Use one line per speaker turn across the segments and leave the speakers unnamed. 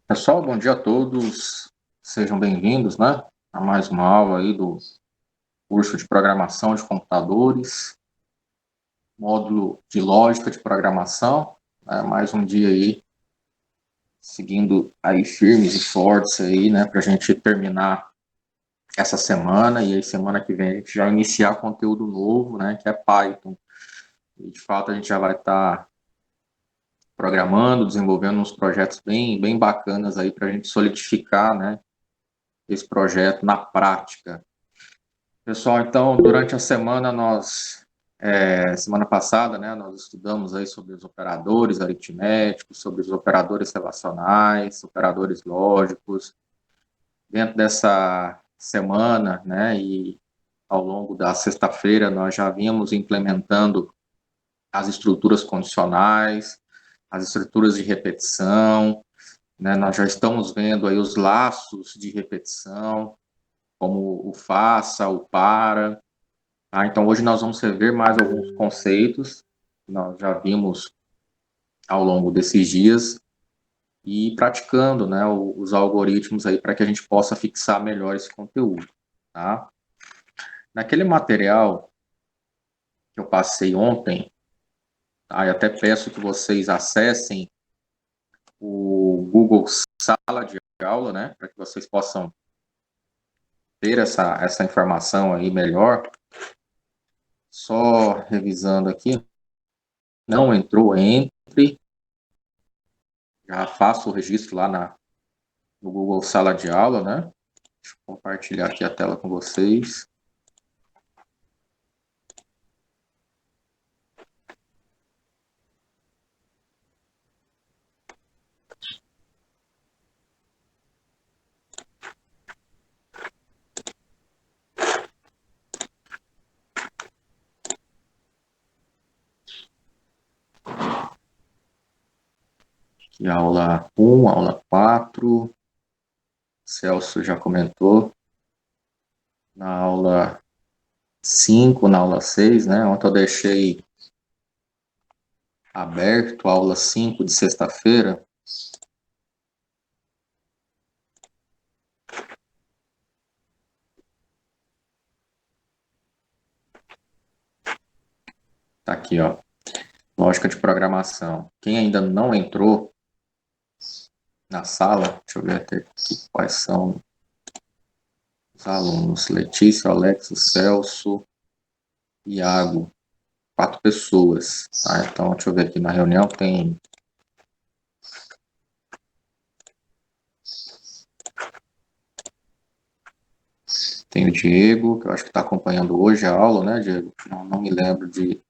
Pessoal, bom dia a todos. Sejam bem-vindos, né, a mais uma aula aí do curso de programação de computadores, módulo de lógica de programação. Mais um dia aí, seguindo aí firmes e fortes aí, né, para a gente terminar essa semana e aí semana que vem a gente já iniciar conteúdo novo, né, que é Python. E de fato a gente já vai estar programando, desenvolvendo uns projetos bem bacanas aí para a gente solidificar, né, esse projeto na prática. Pessoal, então, durante a semana semana passada, né, nós estudamos aí sobre os operadores aritméticos, sobre os operadores relacionais, operadores lógicos. Dentro dessa semana, né, e ao longo da sexta-feira, nós já vínhamos implementando as estruturas condicionais, as estruturas de repetição, né, nós já estamos vendo aí os laços de repetição, como o faça, o para. Então, hoje nós vamos rever mais alguns conceitos que nós já vimos ao longo desses dias e praticando, né, os algoritmos aí para que a gente possa fixar melhor esse conteúdo, tá? Naquele material que eu passei ontem, tá, eu até peço que vocês acessem o Google Sala de Aula, né, para que vocês possam ter essa informação aí melhor. Só revisando aqui, não entrou, entre, já faço o registro lá no Google Sala de Aula, né? Deixa eu compartilhar aqui a tela com vocês. Aqui aula 1, aula 4. Celso já comentou. Na aula 5, na aula 6, né? Ontem eu deixei aberto a aula 5 de sexta-feira. Tá aqui, ó. Lógica de programação. Quem ainda não entrou na sala, deixa eu ver até aqui quais são os alunos. Letícia, Alex, Celso, Iago. 4 pessoas, tá? Então, deixa eu ver aqui na reunião, tem o Diego, que eu acho que está acompanhando hoje a aula, né, Diego? Não me lembro de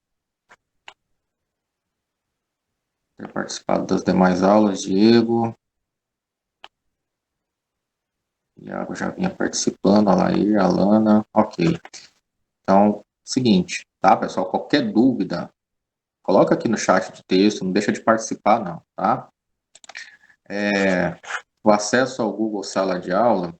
ter participado das demais aulas. Diego. Iago já vinha participando, a Laís, a Lana. Ok. Então, seguinte, tá, pessoal? Qualquer dúvida, coloca aqui no chat de texto, não deixa de participar, não, tá? O acesso ao Google Sala de Aula,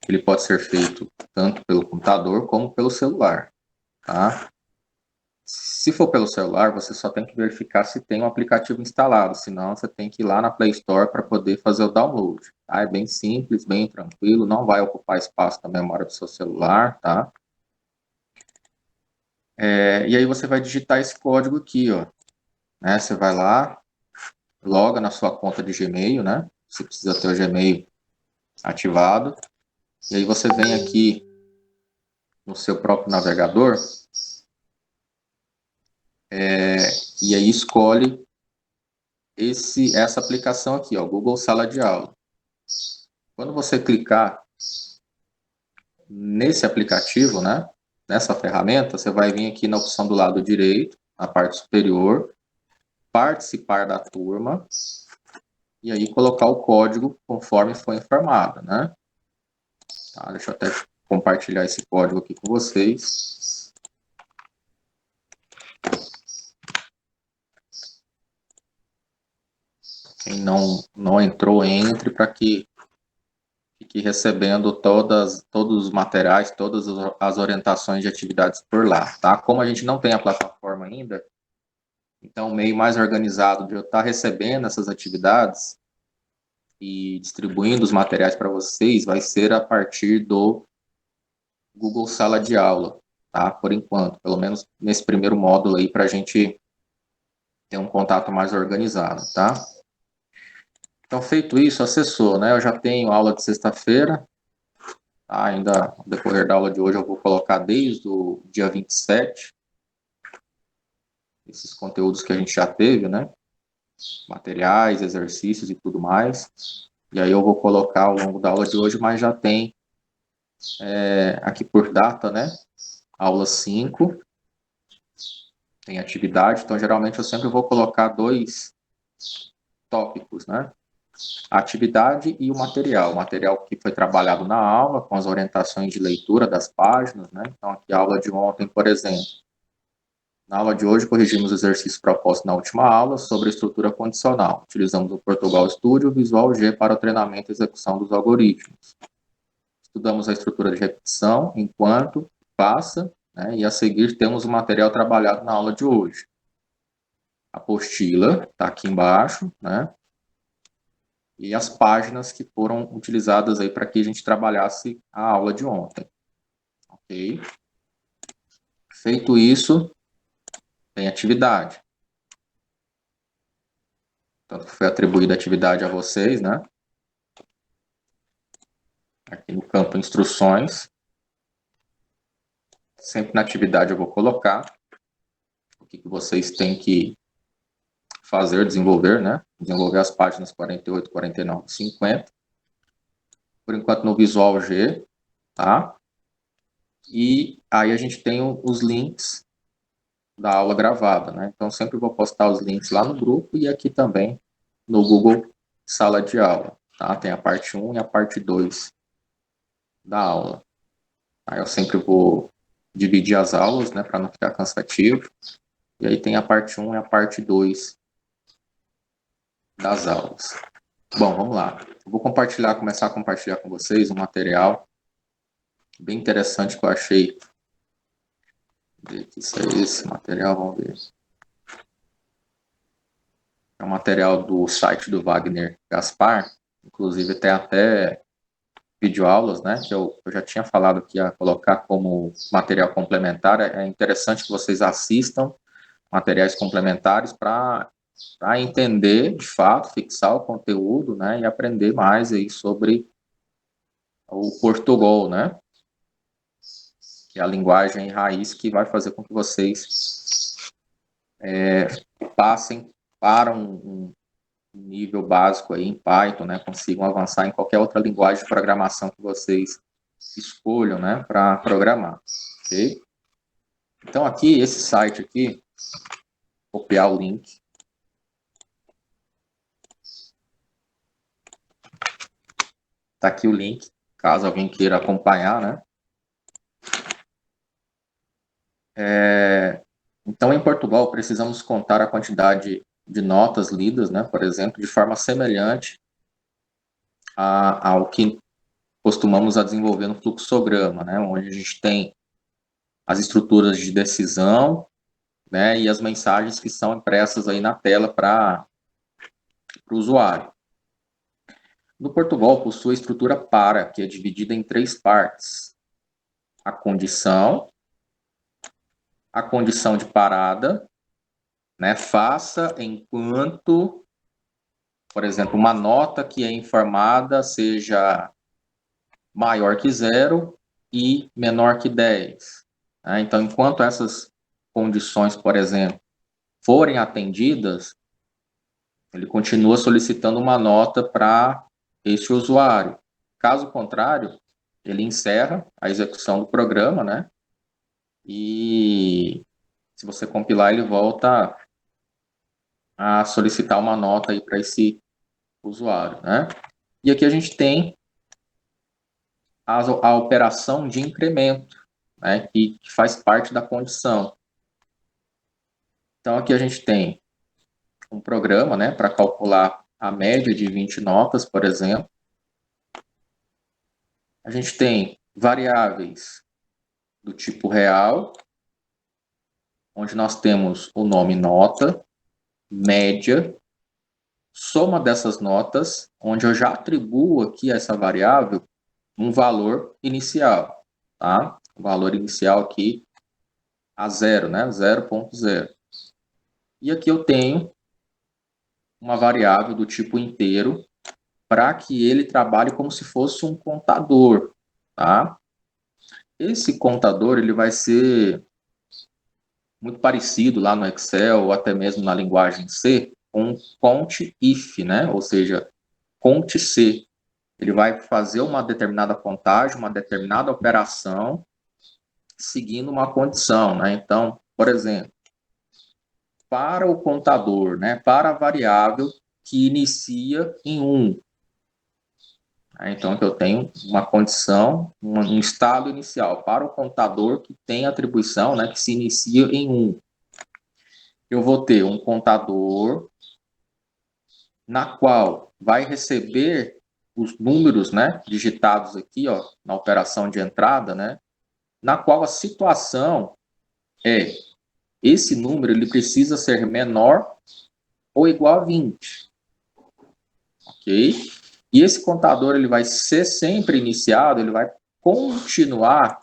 ele pode ser feito tanto pelo computador como pelo celular, tá? Se for pelo celular, você só tem que verificar se tem um aplicativo instalado, senão você tem que ir lá na Play Store para poder fazer o download. Tá? É bem simples, bem tranquilo, não vai ocupar espaço na memória do seu celular, tá? E aí você vai digitar esse código aqui, ó. Né? Você vai lá, loga na sua conta de Gmail, né? Você precisa ter o Gmail ativado. E aí você vem aqui no seu próprio navegador, e aí escolhe essa aplicação aqui, ó, Google Sala de Aula. Quando você clicar nesse aplicativo, né, nessa ferramenta, você vai vir aqui na opção do lado direito, na parte superior, participar da turma, e aí colocar o código conforme foi informado, né? Tá, deixa eu até compartilhar esse código aqui com vocês. Quem não entrou, entre para que fique recebendo todos os materiais, todas as orientações de atividades por lá, tá? Como a gente não tem a plataforma ainda, Então, o meio mais organizado de eu estar recebendo essas atividades e distribuindo os materiais para vocês vai ser a partir do Google Sala de Aula, tá? Por enquanto, pelo menos nesse primeiro módulo aí, para a gente ter um contato mais organizado, tá? Então, feito isso, acessou, né? Eu já tenho aula de sexta-feira, tá? Ainda no decorrer da aula de hoje eu vou colocar desde o dia 27, esses conteúdos que a gente já teve, né? Materiais, exercícios e tudo mais. E aí eu vou colocar ao longo da aula de hoje, mas já tem aqui por data, né? Aula 5, tem atividade, então geralmente eu sempre vou colocar 2 tópicos, né? A atividade e o material que foi trabalhado na aula, com as orientações de leitura das páginas, né? Então aqui a aula de ontem, por exemplo. Na aula de hoje, corrigimos o exercício proposto na última aula sobre a estrutura condicional. Utilizamos o Portugal Studio e o Visual G para o treinamento e execução dos algoritmos. Estudamos a estrutura de repetição enquanto passa, né, e a seguir temos o material trabalhado na aula de hoje. A apostila está aqui embaixo, né, e as páginas que foram utilizadas aí para que a gente trabalhasse a aula de ontem. Ok? Feito isso, tem atividade. Tanto que foi atribuída a atividade a vocês, né? Aqui no campo instruções. Sempre na atividade eu vou colocar o que vocês têm que fazer, desenvolver, né? Desenvolver as páginas 48, 49, 50. Por enquanto no Visual G, tá? E aí a gente tem os links da aula gravada, né? Então sempre vou postar os links lá no grupo e aqui também no Google Sala de Aula, tá? Tem a parte 1 e a parte 2 da aula. Aí eu sempre vou dividir as aulas, né, para não ficar cansativo. E aí tem a parte 1 e a parte 2 das aulas. Bom, vamos lá. Eu vou começar a compartilhar com vocês um material bem interessante que eu achei. Isso é esse material, vamos ver. É um material do site do Wagner Gaspar, inclusive tem até videoaulas, né, que eu já tinha falado que ia colocar como material complementar. É interessante que vocês assistam materiais complementares para entender, de fato, fixar o conteúdo, né, e aprender mais aí sobre o Portugal, né, que é a linguagem raiz que vai fazer com que vocês passem para um nível básico aí em Python, né, consigam avançar em qualquer outra linguagem de programação que vocês escolham, né, para programar, ok? Então aqui, esse site aqui, copiar o link. Tá aqui o link, caso alguém queira acompanhar, né? Então, em Portugal, precisamos contar a quantidade de notas lidas, né, por exemplo, de forma semelhante ao que costumamos a desenvolver no fluxograma, né, onde a gente tem as estruturas de decisão, né, e as mensagens que são impressas aí na tela para o usuário. No Portugal, possui a estrutura para, que é dividida em 3 partes. A condição de parada, né, faça enquanto, por exemplo, uma nota que é informada seja maior que 0 e menor que 10. Né? Então, enquanto essas condições, por exemplo, forem atendidas, ele continua solicitando uma nota para esse usuário. Caso contrário, ele encerra a execução do programa, né? E se você compilar, ele volta a solicitar uma nota aí para esse usuário, né? E aqui a gente tem a operação de incremento, né, que faz parte da condição. Então, aqui a gente tem um programa, né, para calcular a média de 20 notas, por exemplo. A gente tem variáveis do tipo real, onde nós temos o nome nota, média, soma dessas notas, onde eu já atribuo aqui a essa variável um valor inicial, tá? O valor inicial aqui a 0, né? 0,0. E aqui eu tenho uma variável do tipo inteiro para que ele trabalhe como se fosse um contador, tá? Esse contador ele vai ser muito parecido lá no Excel ou até mesmo na linguagem C com CONT-IF, né? Ou seja, CONT-C. Ele vai fazer uma determinada contagem, uma determinada operação, seguindo uma condição, né? Então, por exemplo, para o contador, né? Para a variável que inicia em 1. Então, eu tenho uma condição, um estado inicial para o contador que tem atribuição, né? Que se inicia em 1. Eu vou ter um contador na qual vai receber os números, né, digitados aqui, ó, na operação de entrada, né, na qual a situação é esse número ele precisa ser menor ou igual a 20, ok? E esse contador ele vai ser sempre iniciado, ele vai continuar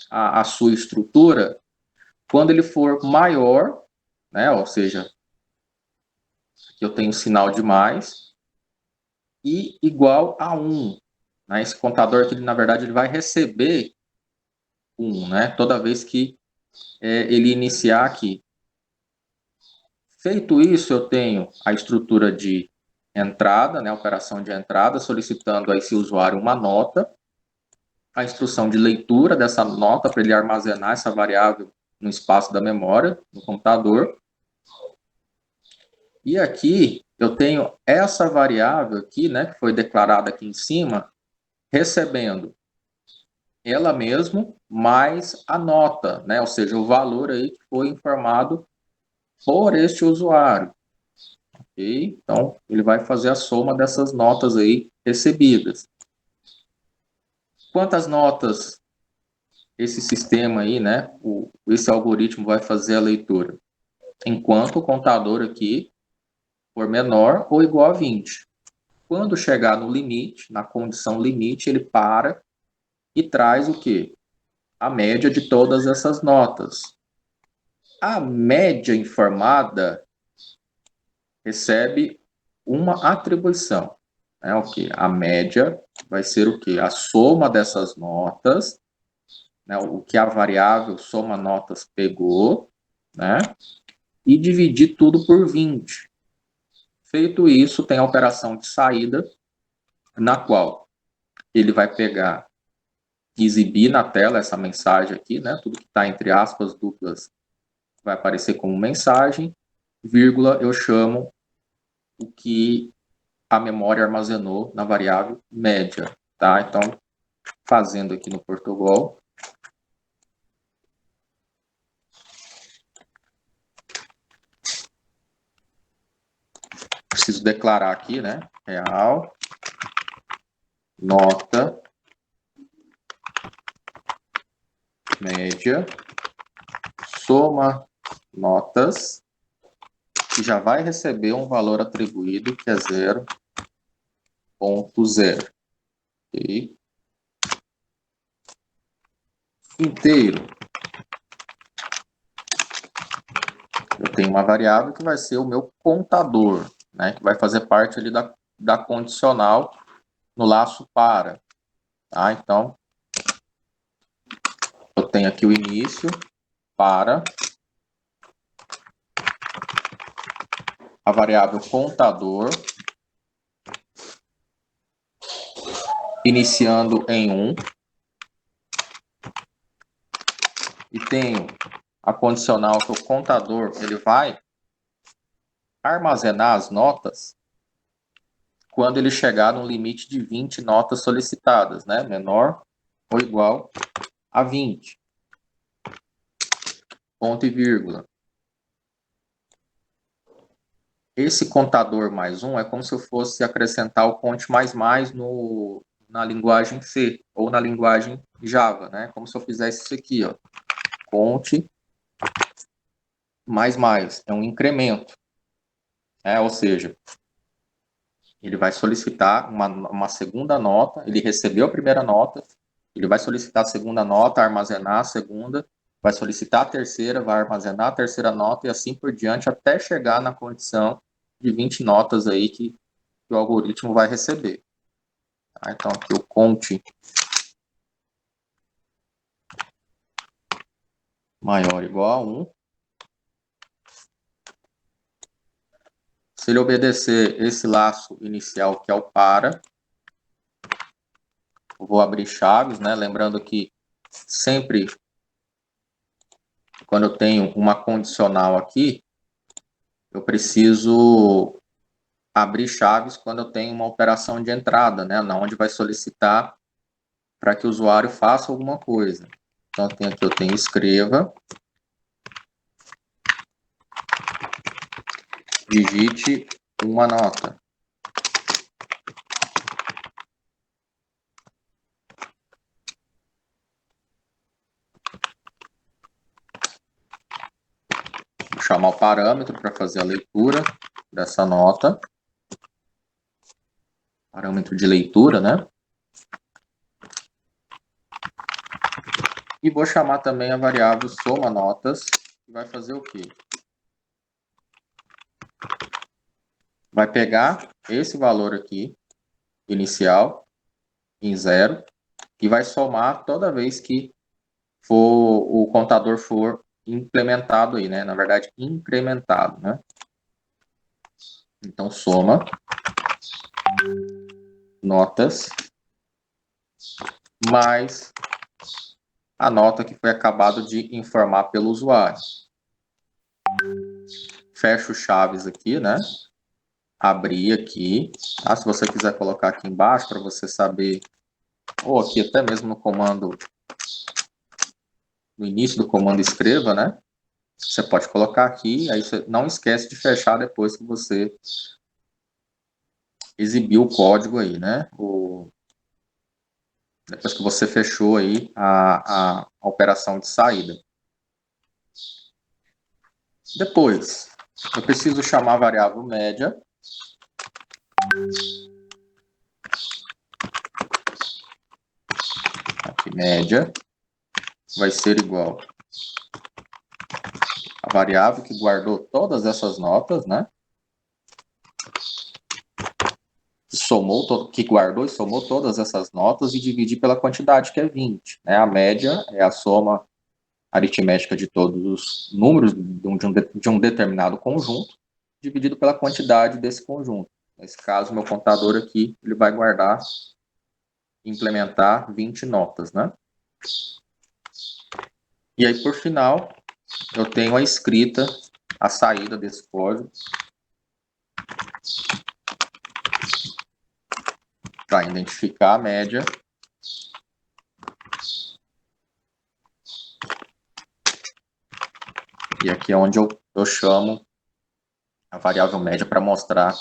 a sua estrutura quando ele for maior, né, ou seja, aqui eu tenho sinal de mais, e igual a 1. Né? Esse contador aqui, na verdade, ele vai receber 1, né? Toda vez que ele iniciar aqui. Feito isso, eu tenho a estrutura de entrada, né? A operação de entrada, solicitando a esse usuário uma nota, a instrução de leitura dessa nota para ele armazenar essa variável no espaço da memória, no computador. E aqui eu tenho essa variável aqui, né, que foi declarada aqui em cima, recebendo ela mesmo mais a nota, né? Ou seja, o valor aí que foi informado por este usuário. Ok? Então, ele vai fazer a soma dessas notas aí recebidas. Quantas notas esse sistema aí, né? Esse algoritmo vai fazer a leitura? Enquanto o contador aqui for menor ou igual a 20. Quando chegar no limite, na condição limite, ele para e traz o quê? A média de todas essas notas. A média informada recebe uma atribuição. Né? O que? A média vai ser o quê? A soma dessas notas, né? O que a variável soma notas pegou, né? E dividir tudo por 20. Feito isso, tem a operação de saída, na qual ele vai pegar e exibir na tela essa mensagem aqui, né? Tudo que está entre aspas duplas vai aparecer como mensagem, vírgula, eu chamo o que a memória armazenou na variável média, tá? Então, fazendo aqui no Portugal, preciso declarar aqui, né? Real, nota, média, soma notas, que já vai receber um valor atribuído que é 0,0. Ok? Inteiro. Eu tenho uma variável que vai ser o meu contador, né? Que vai fazer parte ali da condicional no laço para. Tá? Então, eu tenho aqui o início para a variável contador, iniciando em 1, e tenho a condicional que o contador ele vai armazenar as notas quando ele chegar no limite de 20 notas solicitadas, né? Menor ou igual a 20. Ponto e vírgula. Esse contador mais 1 é como se eu fosse acrescentar o conte mais na linguagem C ou na linguagem Java, né? Como se eu fizesse isso aqui, ó. Conte mais, é um incremento. Ou seja, ele vai solicitar uma segunda nota, ele recebeu a primeira nota, ele vai solicitar a segunda nota, armazenar a segunda, vai solicitar a terceira, vai armazenar a terceira nota e assim por diante, até chegar na condição de 20 notas aí que o algoritmo vai receber. Tá? Então, aqui o conte maior ou igual a 1. Se ele obedecer esse laço inicial, que é o para, eu vou abrir chaves, né? Lembrando que sempre quando eu tenho uma condicional aqui, eu preciso abrir chaves quando eu tenho uma operação de entrada, né? Onde vai solicitar para que o usuário faça alguma coisa. Então, eu tenho escreva, digite uma nota. Vou chamar o parâmetro para fazer a leitura dessa nota. Parâmetro de leitura, né? E vou chamar também a variável soma notas, que vai fazer o quê? Vai pegar esse valor aqui, inicial, em 0, e vai somar toda vez que o contador for implementado aí, né? Na verdade, incrementado, né? Então, soma notas mais a nota que foi acabado de informar pelo usuário. Fecho chaves aqui, né? Abrir aqui. Se você quiser colocar aqui embaixo para você saber, ou aqui até mesmo no comando, no início do comando escreva, né? Você pode colocar aqui, aí você não esquece de fechar depois que você exibiu o código aí, né? Depois que você fechou aí a operação de saída. Depois, eu preciso chamar a variável média. Aqui, média vai ser igual a variável que guardou todas essas notas, né? Que guardou e somou todas essas notas e dividir pela quantidade, que é 20. Né? A média é a soma aritmética de todos os números de um determinado conjunto, dividido pela quantidade desse conjunto. Nesse caso, meu contador aqui, ele vai guardar, implementar 20 notas, né? E aí, por final, eu tenho a escrita, a saída desse código, para identificar a média. E aqui é onde eu chamo a variável média para mostrar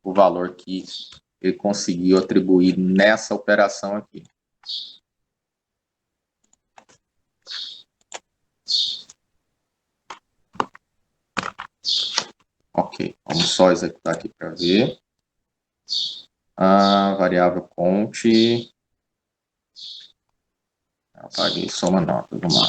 o valor que ele conseguiu atribuir nessa operação aqui. Ok, vamos só executar aqui para ver. A variável conte. Apaguei, soma nota, vamos lá.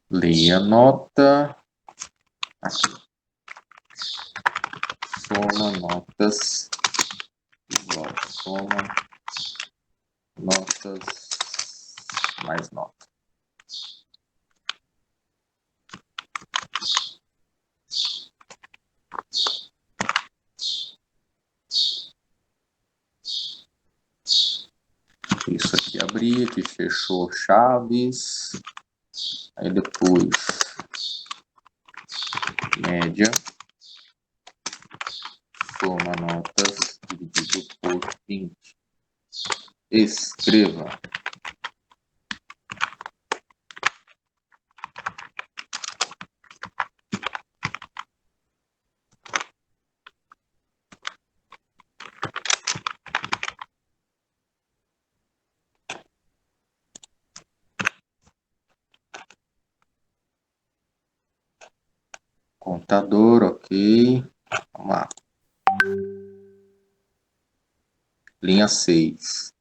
Leia a nota. Aqui. Soma notas igual a soma notas mais nota. Isso aqui abrir, aqui fechou chaves. Aí depois média, soma notas dividido por 20. Escreva. Contador, ok. Vamos lá. Linha 6.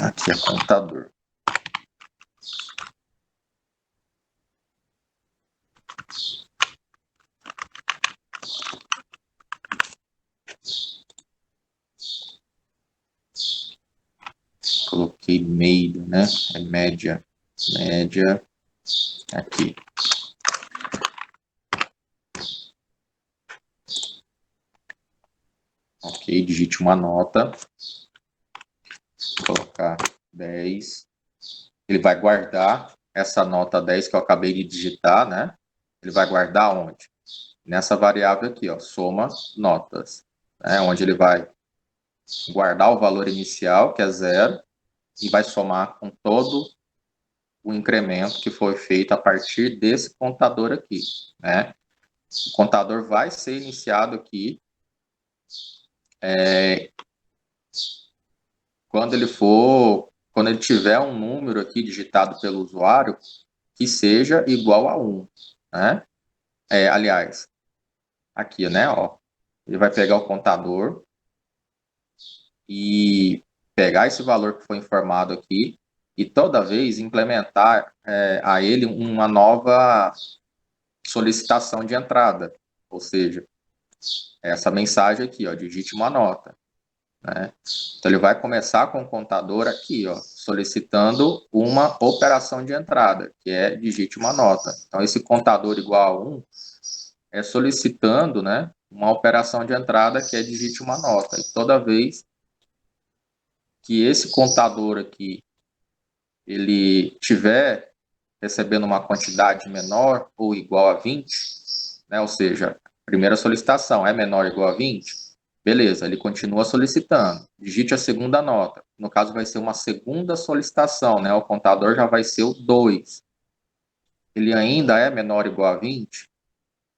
Aqui é contador. Coloquei meio, né? É média. Média. Aqui. Ok, digite uma nota. Vou colocar 10. Ele vai guardar essa nota 10 que eu acabei de digitar, né? Ele vai guardar onde? Nessa variável aqui, ó, soma notas. Né? Onde ele vai guardar o valor inicial, que é 0, e vai somar com todo o incremento que foi feito a partir desse contador aqui, né? O contador vai ser iniciado aqui quando ele tiver um número aqui digitado pelo usuário que seja igual a 1, né? Aliás, aqui, né, ó, ele vai pegar o contador e pegar esse valor que foi informado aqui e toda vez implementar a ele uma nova solicitação de entrada, ou seja, essa mensagem aqui, ó, digite uma nota, né? Então ele vai começar com o contador aqui, ó, solicitando uma operação de entrada, que é digite uma nota. Então esse contador igual a 1 é solicitando, né, uma operação de entrada que é digite uma nota. E toda vez que esse contador aqui ele tiver recebendo uma quantidade menor ou igual a 20, né, ou seja, primeira solicitação é menor ou igual a 20, beleza, ele continua solicitando. Digite a segunda nota. No caso, vai ser uma segunda solicitação, né? O contador já vai ser o 2. Ele ainda é menor ou igual a 20?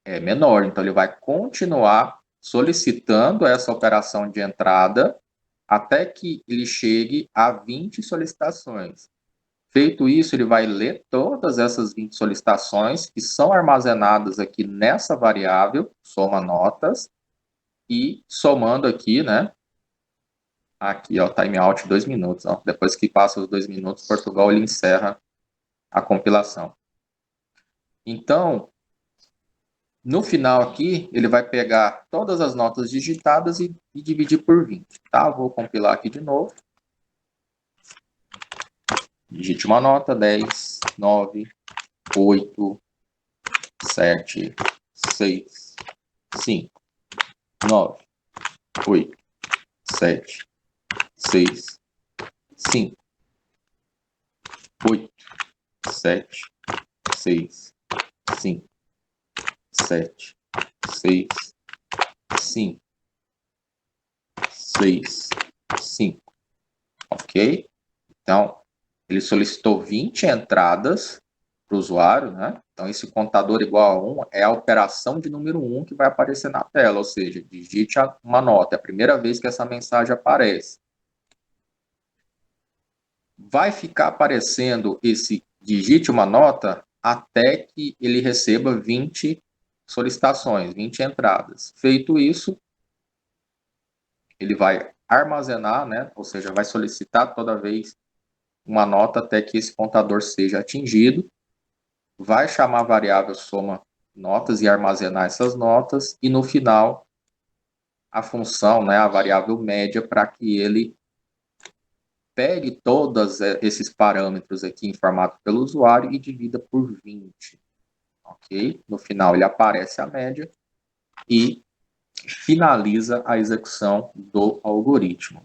É menor, então ele vai continuar solicitando essa operação de entrada até que ele chegue a 20 solicitações. Feito isso, ele vai ler todas essas 20 solicitações que são armazenadas aqui nessa variável, soma notas, e somando aqui, né? Aqui, ó, timeout 2 minutos. Ó. Depois que passa os 2 minutos, Portugal ele encerra a compilação. Então, no final aqui, ele vai pegar todas as notas digitadas e dividir por 20. Tá? Vou compilar aqui de novo. Digite uma nota, 10, 9, 8, 7, 6, 5, 9, 8, 7, 6, 5, 8, 7, 6, 5, 7, 6, 5, 6, 5. Ok? Então, ele solicitou 20 entradas para o usuário, né? Então, esse contador igual a 1 é a operação de número 1 que vai aparecer na tela, ou seja, digite uma nota. É a primeira vez que essa mensagem aparece. Vai ficar aparecendo esse digite uma nota até que ele receba 20 solicitações, 20 entradas. Feito isso, ele vai armazenar, né? Ou seja, vai solicitar toda vez uma nota até que esse contador seja atingido, vai chamar a variável soma notas e armazenar essas notas, e no final a função, né, a variável média, para que ele pegue todos esses parâmetros aqui informados pelo usuário e divida por 20, ok? No final ele aparece a média e finaliza a execução do algoritmo.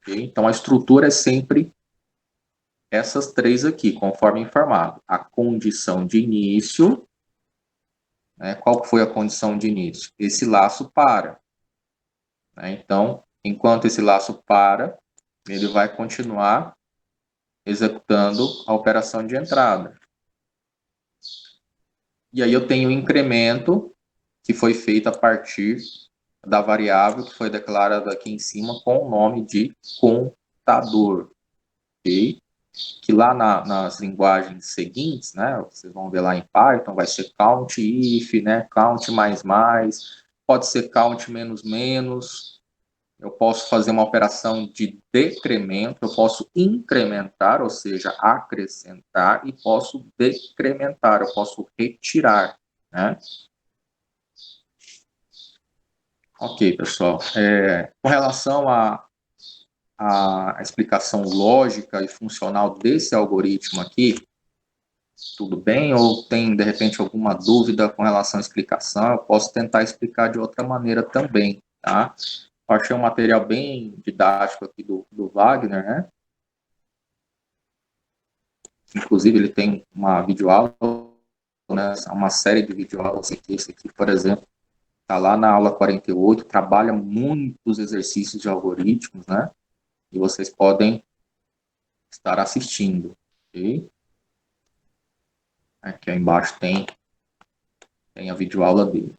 Okay? Então a estrutura é sempre essas três aqui, conforme informado. A condição de início, né? Qual foi a condição de início? Esse laço para. Né? Então, enquanto esse laço para, ele vai continuar executando a operação de entrada. E aí eu tenho o incremento que foi feito a partir da variável que foi declarada aqui em cima com o nome de contador, ok? Que lá nas linguagens seguintes, né, vocês vão ver lá em Python, vai ser count if, né, count mais, pode ser count menos menos, eu posso fazer uma operação de decremento, eu posso incrementar, ou seja, acrescentar, e posso decrementar, eu posso retirar, né? Ok, pessoal. Com relação à explicação lógica e funcional desse algoritmo aqui, tudo bem? Ou tem, de repente, alguma dúvida com relação à explicação? Eu posso tentar explicar de outra maneira também, tá? Eu achei um material bem didático aqui do Wagner, né? Inclusive, ele tem uma videoaula, né? Uma série de videoaulas aqui. Esse aqui, por exemplo, está lá na aula 48, trabalha muitos exercícios de algoritmos, né? E vocês podem estar assistindo, ok? Aqui embaixo tem a videoaula dele.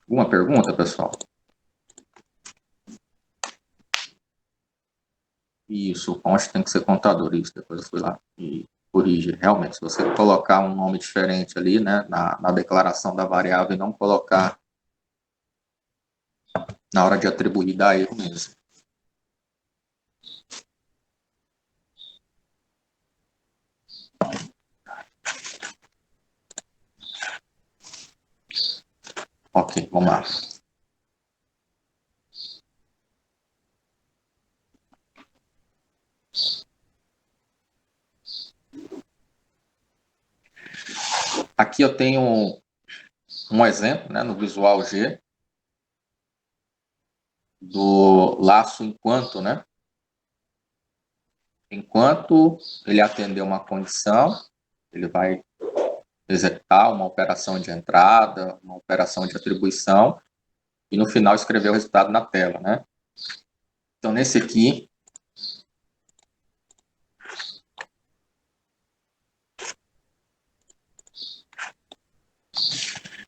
Alguma pergunta, pessoal? Isso, o const tem que ser contador, isso, depois eu fui lá e corrigi. Realmente, se você colocar um nome diferente ali, né, na declaração da variável e não colocar na hora de atribuir, dá erro mesmo. Ok, vamos lá. Aqui eu tenho um exemplo, né, no Visual G, do laço enquanto, né? Enquanto ele atender uma condição, ele vai executar uma operação de entrada, uma operação de atribuição, e no final escrever o resultado na tela, né? Então, nesse aqui,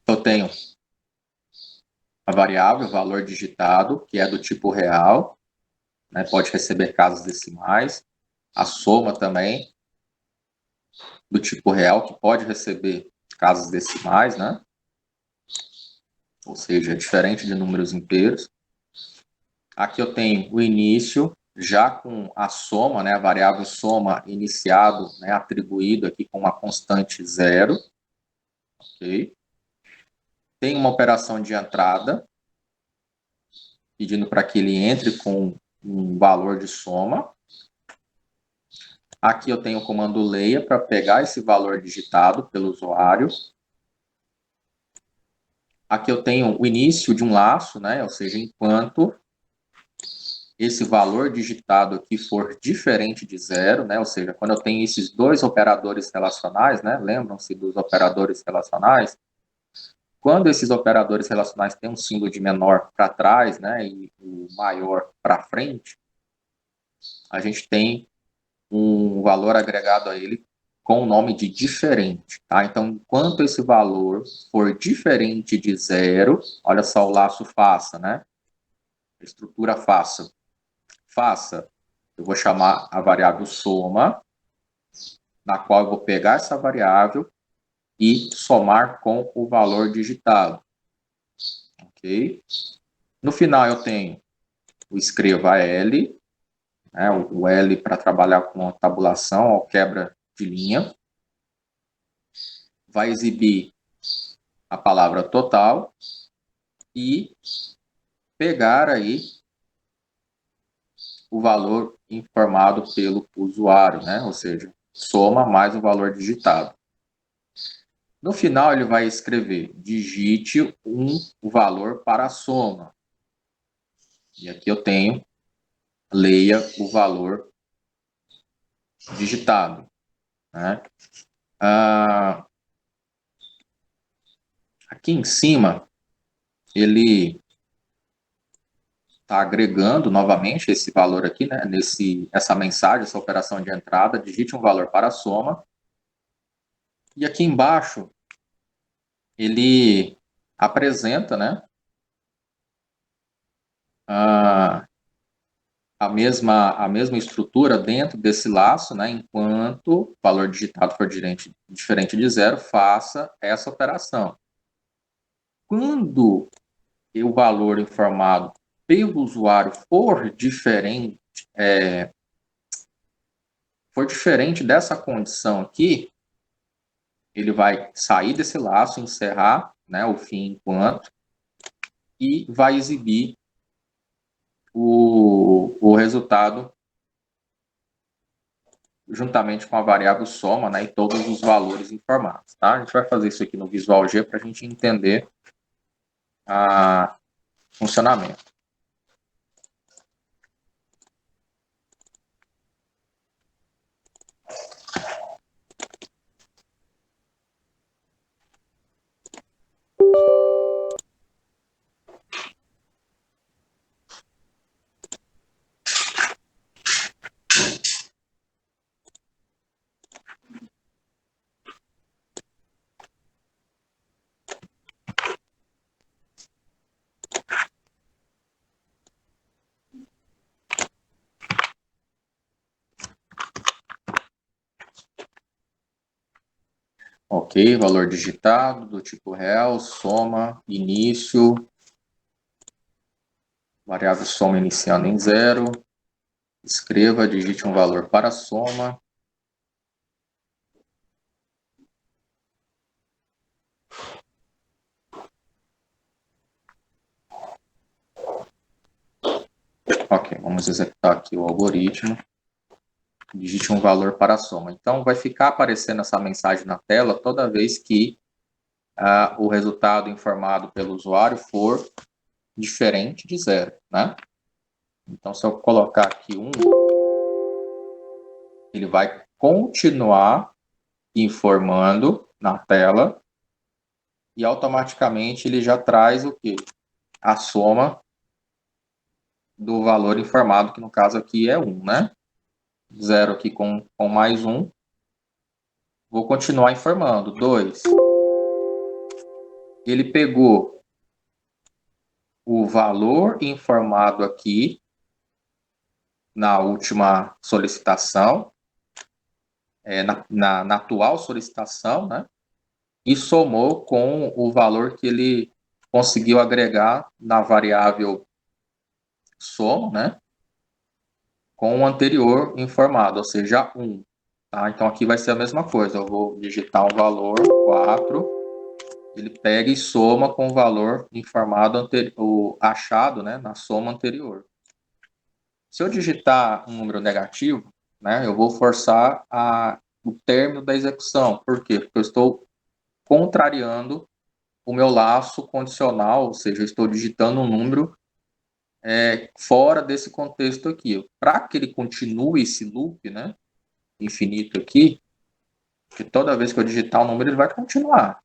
eu tenho a variável, o valor digitado, que é do tipo real, né? Pode receber casas decimais, a soma também, do tipo real, que pode receber casas decimais, né? Ou seja, é diferente de números inteiros. Aqui eu tenho o início, já com a soma, né, a variável soma iniciado, né, atribuído aqui com uma constante zero. Ok? Tem uma operação de entrada, pedindo para que ele entre com um valor de soma. Aqui eu tenho o comando leia para pegar esse valor digitado pelo usuário. Aqui eu tenho o início de um laço, né, ou seja, enquanto esse valor digitado aqui for diferente de zero, né? Ou seja, quando eu tenho esses dois operadores relacionais, né? Lembram-se dos operadores relacionais? Quando esses operadores relacionais têm um símbolo de menor para trás, né? E o maior para frente, a gente tem um valor agregado a ele com o nome de diferente, tá? Então, enquanto esse valor for diferente de zero, olha só o laço faça, né? A estrutura faça. Faça, eu vou chamar a variável soma, na qual eu vou pegar essa variável e somar com o valor digitado. Ok? No final eu tenho o escreva L, né, o L para trabalhar com a tabulação ou quebra de linha. Vai exibir a palavra total e pegar aí o valor informado pelo usuário, né? Ou seja, soma mais o valor digitado. No final, ele vai escrever, digite o valor para a soma. E aqui eu tenho, leia o valor digitado. Né? Aqui em cima, ele está agregando novamente esse valor aqui, né, essa mensagem, essa operação de entrada, digite um valor para a soma. E aqui embaixo, ele apresenta, né, a mesma estrutura dentro desse laço, né, enquanto o valor digitado for diferente de zero, faça essa operação. Quando o valor informado pelo usuário for diferente dessa condição aqui, ele vai sair desse laço, encerrar, né, o fim enquanto, e vai exibir o resultado juntamente com a variável soma, né, e todos os valores informados. Tá? A gente vai fazer isso aqui no Visual G para a gente entender o funcionamento. Ok, valor digitado do tipo real, soma, início, variável soma iniciando em 0, escreva, digite um valor para a soma. Ok, vamos executar aqui o algoritmo. Digite um valor para a soma. Então, vai ficar aparecendo essa mensagem na tela toda vez que o resultado informado pelo usuário for diferente de 0, né? Então, se eu colocar aqui 1, ele vai continuar informando na tela e automaticamente ele já traz o quê? A soma do valor informado, que no caso aqui é 1, né? 0 aqui com mais 1. Vou continuar informando. 2. Ele pegou o valor informado aqui na última solicitação, na atual solicitação, né? E somou com o valor que ele conseguiu agregar na variável soma, né? Com o anterior informado, ou seja, 1. Tá? Então, aqui vai ser a mesma coisa. Eu vou digitar um valor, 4. Ele pega e soma com o valor informado, o achado, né, na soma anterior. Se eu digitar um número negativo, né, eu vou forçar o término da execução. Por quê? Porque eu estou contrariando o meu laço condicional, ou seja, eu estou digitando um número fora desse contexto aqui. Para que ele continue esse loop, né, infinito aqui, que toda vez que eu digitar um número, ele vai continuar,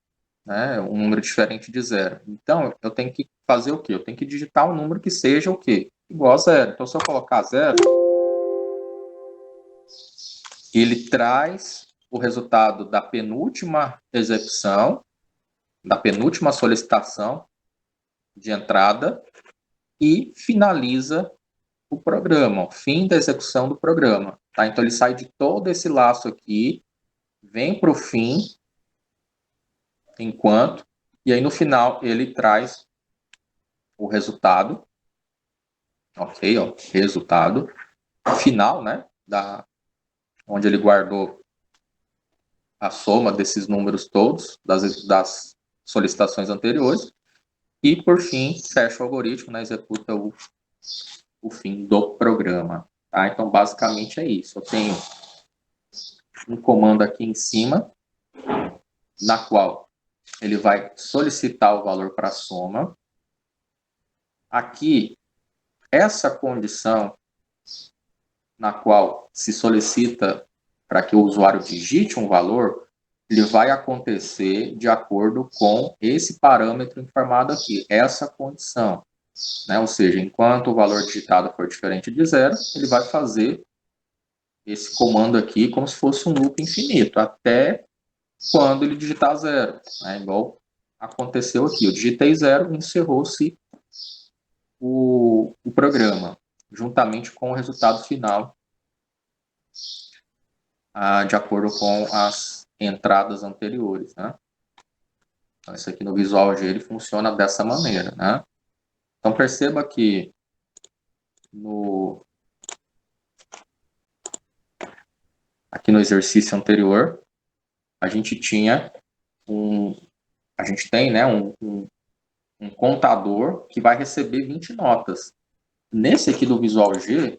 né, um número diferente de 0. Então, eu tenho que fazer o quê? Eu tenho que digitar um número que seja o quê? Igual a 0. Então, se eu colocar 0, ele traz o resultado da penúltima execução, da penúltima solicitação de entrada e finaliza o programa, o fim da execução do programa. Tá? Então, ele sai de todo esse laço aqui, vem para o fim, enquanto, e aí no final ele traz o resultado, ok, ó, resultado final, né, onde ele guardou a soma desses números todos, das solicitações anteriores, e por fim fecha o algoritmo, né, executa o fim do programa. Tá? Então, basicamente é isso. Eu tenho um comando aqui em cima, na qual ele vai solicitar o valor para a soma. Aqui, essa condição na qual se solicita para que o usuário digite um valor, ele vai acontecer de acordo com esse parâmetro informado aqui, essa condição. né? Ou seja, enquanto o valor digitado for diferente de zero, ele vai fazer esse comando aqui como se fosse um loop infinito, até quando ele digitar zero, né? Igual aconteceu aqui. Eu digitei zero e encerrou-se o programa, juntamente com o resultado final, de acordo com as entradas anteriores, né? Então, isso aqui no Visual G ele funciona dessa maneira, né? Então, perceba que aqui no exercício anterior, a gente tinha a gente tem, né, um contador que vai receber 20 notas. Nesse aqui do Visual G,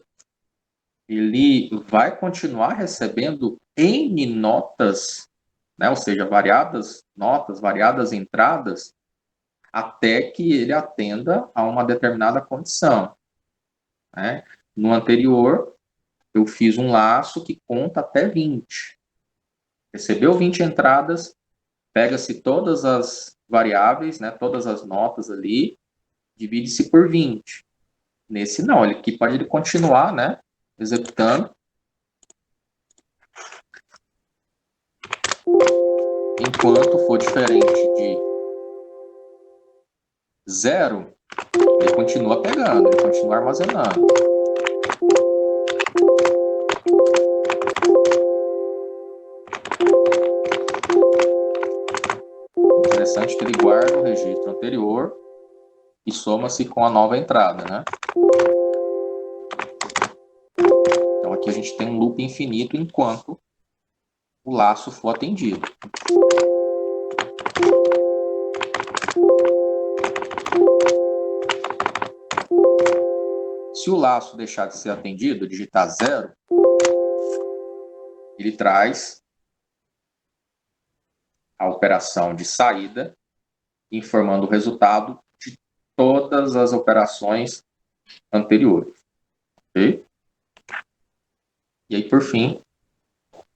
ele vai continuar recebendo N notas, né, ou seja, variadas notas, variadas entradas, até que ele atenda a uma determinada condição, né? No anterior, eu fiz um laço que conta até 20. Recebeu 20 entradas, pega-se todas as variáveis, né, todas as notas ali, divide-se por 20. Nesse não, ele aqui pode continuar, né, executando. Enquanto for diferente de 0, ele continua pegando, ele continua armazenando. Interessante que ele guarda o registro anterior e soma-se com a nova entrada, né? Então aqui a gente tem um loop infinito enquanto o laço for atendido. Se o laço deixar de ser atendido, digitar 0, ele traz a operação de saída, informando o resultado de todas as operações anteriores. Ok? E aí, por fim,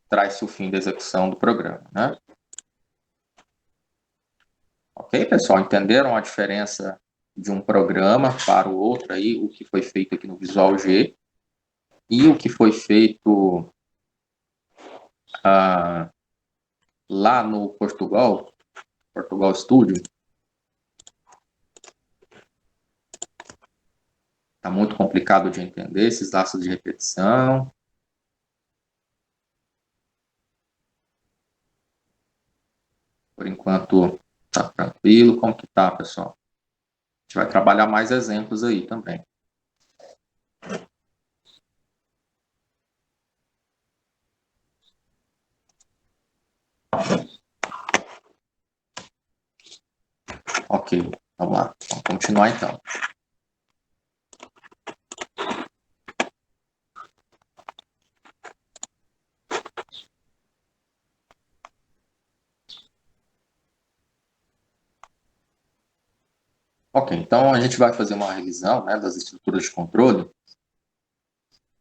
traz-se o fim da execução do programa, né? Ok, pessoal? Entenderam a diferença de um programa para o outro aí, o que foi feito aqui no Visual G e o que foi feito lá no Portugal Studio? Está muito complicado de entender esses laços de repetição. Por enquanto, está tranquilo. Como que tá, pessoal? A gente vai trabalhar mais exemplos aí também. Ok, vamos lá. Vamos continuar então. Ok, então a gente vai fazer uma revisão, né, das estruturas de controle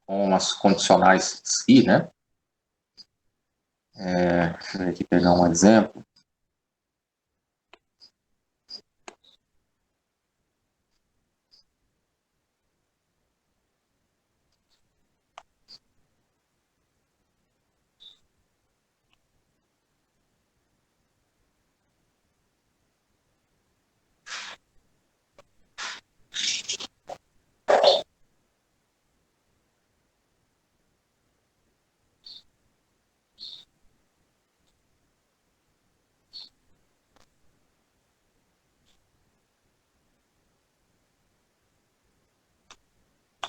com as condicionais SI, né? Deixa eu aqui pegar um exemplo.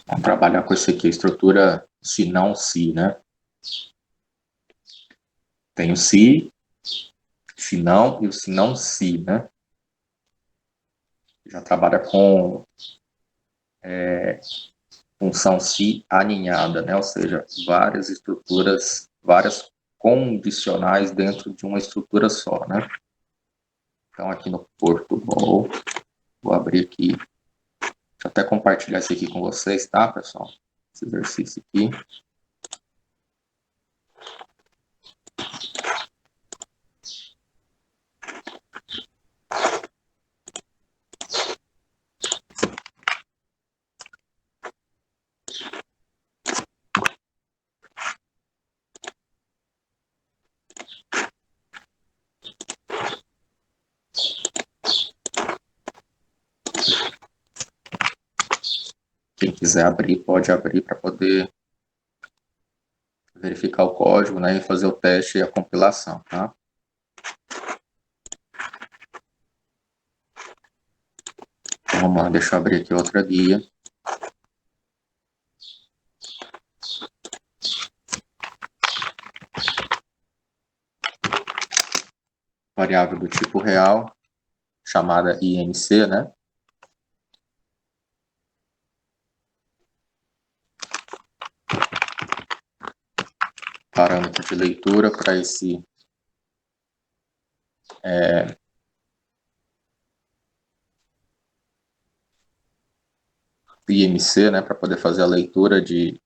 Vamos trabalhar com esse aqui, a estrutura se não se, né? Tem o se não e o se não se, né? Já trabalha com função se aninhada, né? Ou seja, várias estruturas, várias condicionais dentro de uma estrutura só, né? Então, aqui no Portugal, vou abrir aqui, deixa eu até compartilhar isso aqui com vocês, tá, pessoal? Esse exercício aqui. quiser abrir, pode abrir para poder verificar o código, né, e fazer o teste e a compilação, tá? Então, vamos lá, deixa eu abrir aqui outra guia. Variável do tipo real, chamada IMC, né? Parâmetro de leitura para esse IMC, né, para poder fazer a leitura de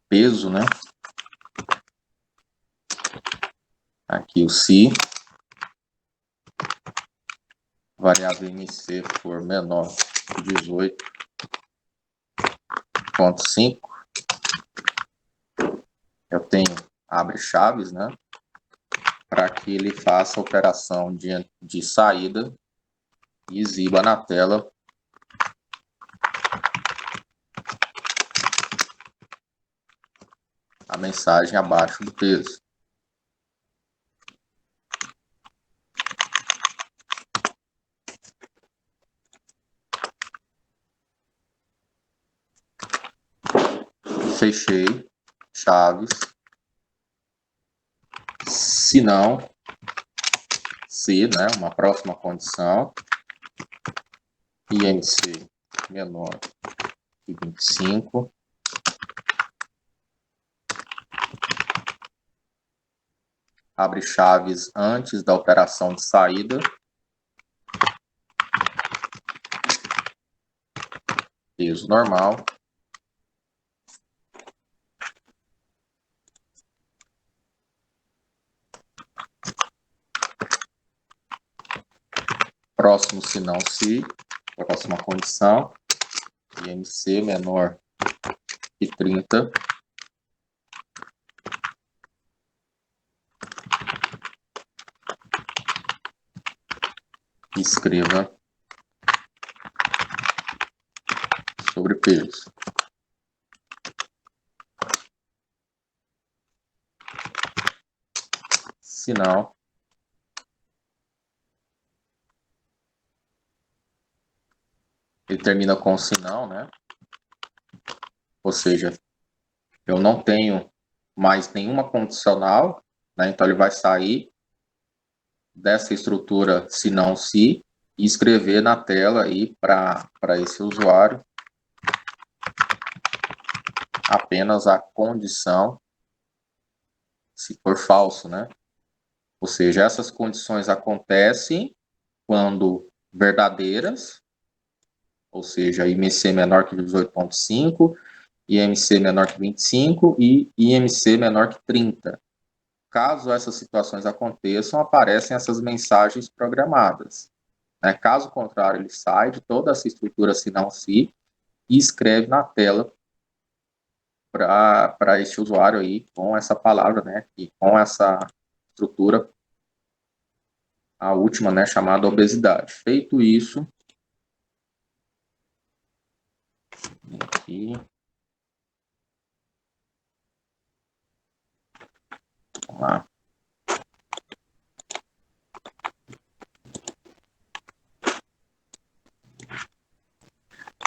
peso, né? Aqui o si, variável IMC for menor que 18,5, eu tenho abre chaves, né? Para que ele faça a operação de saída e exiba na tela a mensagem abaixo do peso. Fechei chaves. Se não, se, né, uma próxima condição, IMC menor que 25, abre chaves antes da operação de saída, peso normal, próximo se não se, próxima condição, IMC menor que 30, escreva sobre peso. Se não, ele termina com se não, né? Ou seja, eu não tenho mais nenhuma condicional, né? Então ele vai sair dessa estrutura se não se e escrever na tela aí para esse usuário apenas a condição se for falso, né? Ou seja, essas condições acontecem quando verdadeiras, ou seja, IMC menor que 18,5, IMC menor que 25 e IMC menor que 30. Caso essas situações aconteçam, aparecem essas mensagens programadas. Né? Caso contrário, ele sai de toda essa estrutura se não se e escreve na tela para este usuário aí com essa palavra, né? E com essa estrutura, a última, né? Chamada obesidade. Feito isso, aqui, vamos lá.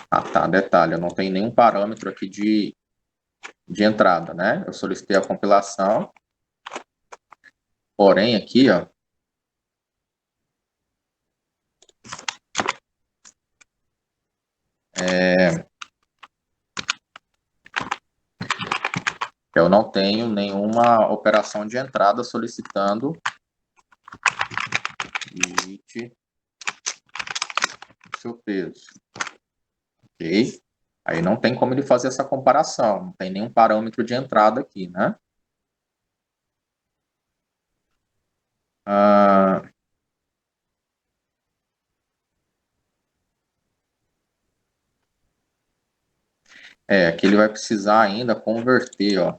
Ah, tá, detalhe, eu não tenho nenhum parâmetro aqui de entrada, né? Eu solicitei a compilação, porém aqui, ó, eu não tenho nenhuma operação de entrada solicitando digite seu peso, ok? Aí não tem como ele fazer essa comparação, não tem nenhum parâmetro de entrada aqui, né? Ah, aqui ele vai precisar ainda converter, ó.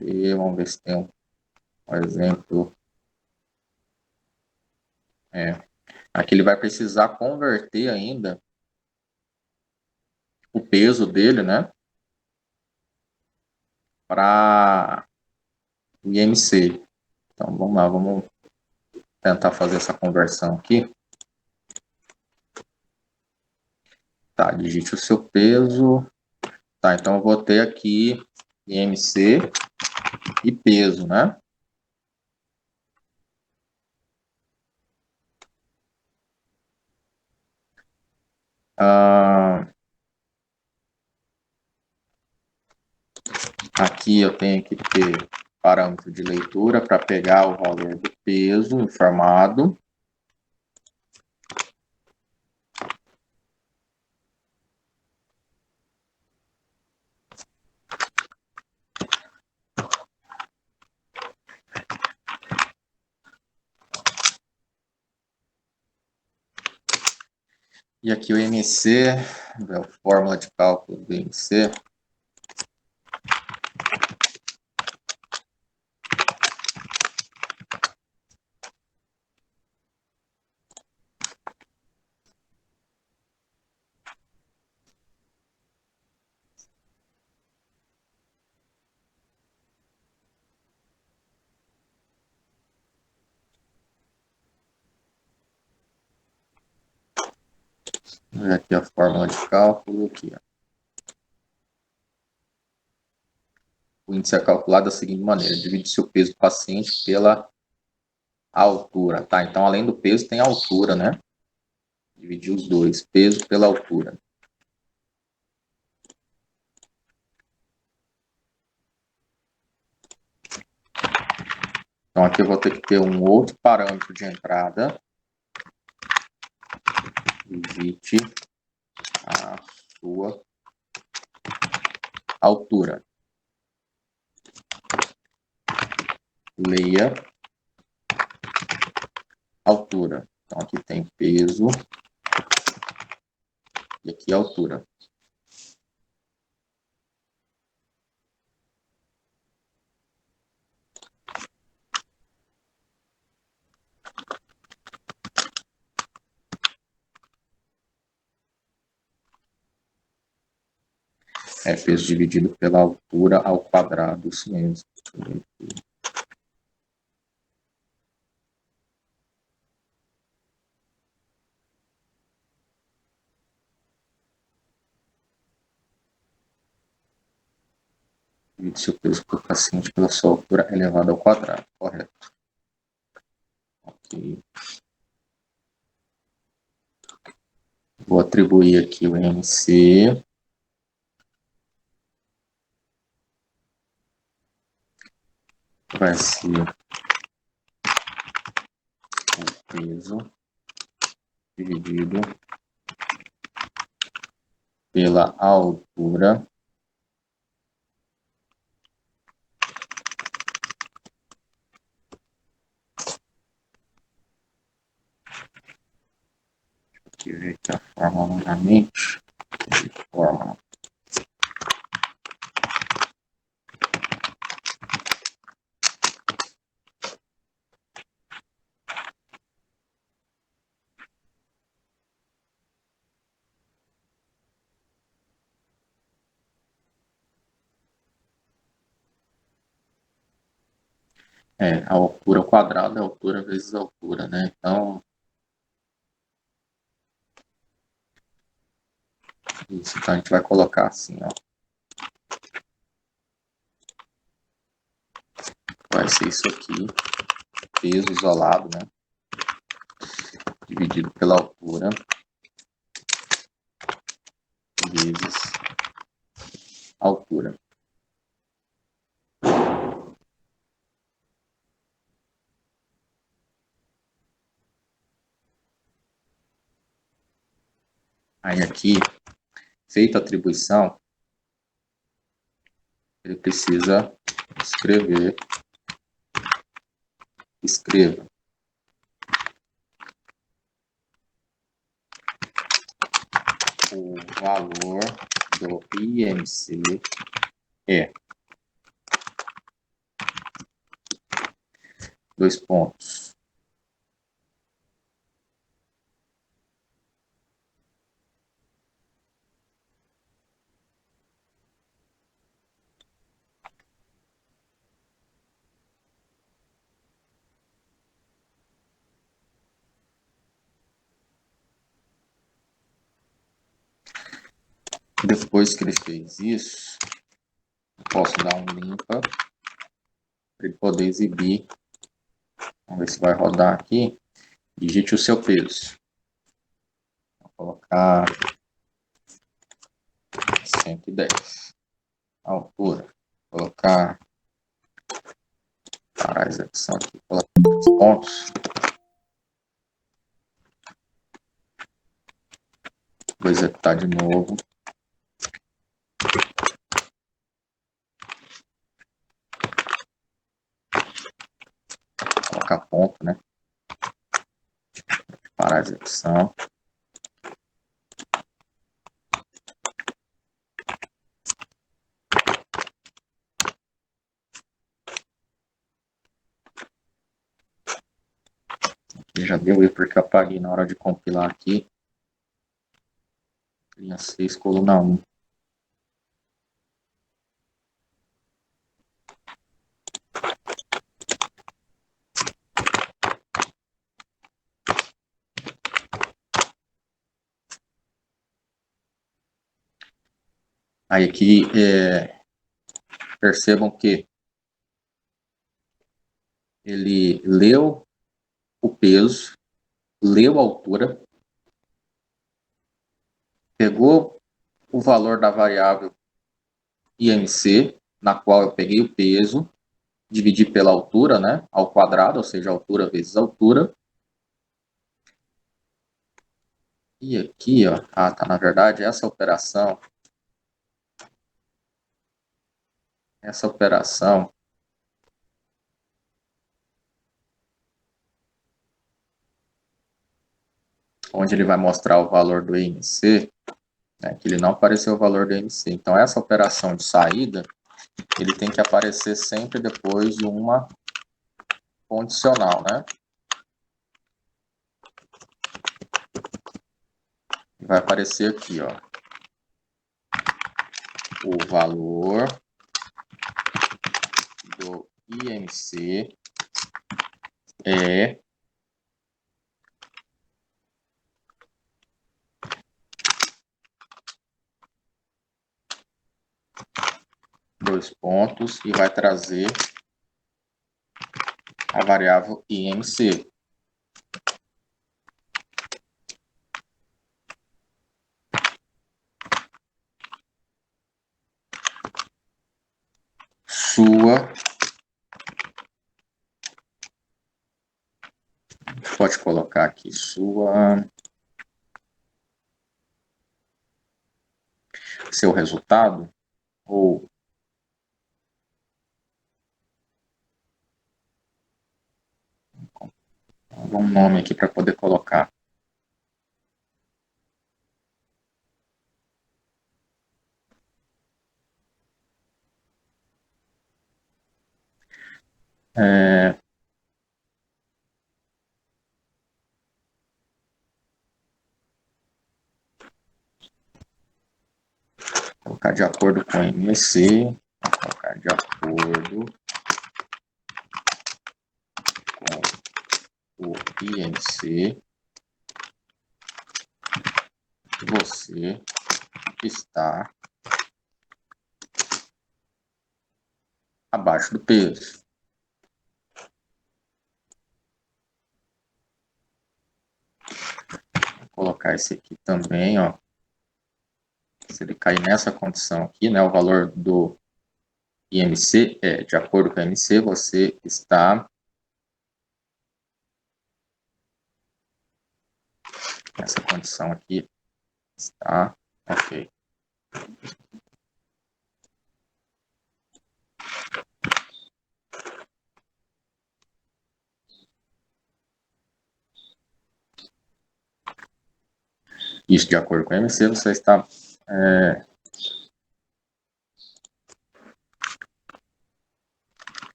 E vamos ver se tem um exemplo. Aqui ele vai precisar converter ainda o peso dele, né, para o IMC. Então, vamos lá, vamos tentar fazer essa conversão aqui. Tá, digite o seu peso. Tá, então eu vou ter aqui IMC e peso, né? Aqui eu tenho que ter parâmetro de leitura para pegar o valor do peso informado. E aqui o MC, a fórmula de cálculo do MC. Aqui a fórmula de cálculo. Aqui, ó. O índice é calculado da seguinte maneira: divide-se o peso do paciente pela altura, tá? Então, além do peso, tem a altura, né? Dividir os dois, peso pela altura. Então, aqui eu vou ter que ter um outro parâmetro de entrada. Digite a sua altura. Leia altura. Então, aqui tem peso e aqui altura. É peso dividido pela altura ao quadrado, isso mesmo. Divide-se o peso por paciente pela sua altura elevado ao quadrado, correto. Ok. Vou atribuir aqui o MC. Vai ser o peso dividido pela altura aqui ver aqui a fórmula novamente. Fórmula. A altura ao quadrado é altura vezes altura, né? Então, isso, então a gente vai colocar assim, ó. Vai ser isso aqui, peso isolado, né? Dividido pela altura vezes altura. Aí aqui, feita a atribuição, ele precisa escreva o valor do IMC é 2 pontos. Depois que ele fez isso, eu posso dar um limpa para ele poder exibir. Vamos ver se vai rodar aqui. Digite o seu peso. Vou colocar 110. A altura. Vou colocar. Parar a execução aqui. Colocar os pontos. Vou executar de novo. Colocar ponto, né? Parar a execução. Aqui já deu erro porque eu apaguei na hora de compilar aqui. Linha 6, coluna 1. Aí aqui, percebam que ele leu o peso, leu a altura, pegou o valor da variável IMC, na qual eu peguei o peso, dividi pela altura, né, ao quadrado, ou seja, altura vezes altura. E aqui, ó, tá, na verdade, essa operação, onde ele vai mostrar o valor do IMC, né, que ele não apareceu o valor do IMC. Então, essa operação de saída, ele tem que aparecer sempre depois de uma condicional, né? Vai aparecer aqui, ó, o valor do IMC é dois pontos e vai trazer a variável IMC. Pode colocar aqui seu resultado, ou um nome aqui para poder colocar. Colocar de acordo com o IMC, colocar de acordo com o IMC, você está abaixo do peso. Vou colocar esse aqui também, ó. Se ele cair nessa condição aqui, né, o valor do IMC, de acordo com o IMC, você está nessa condição aqui, está ok. Isso, de acordo com o IMC, você está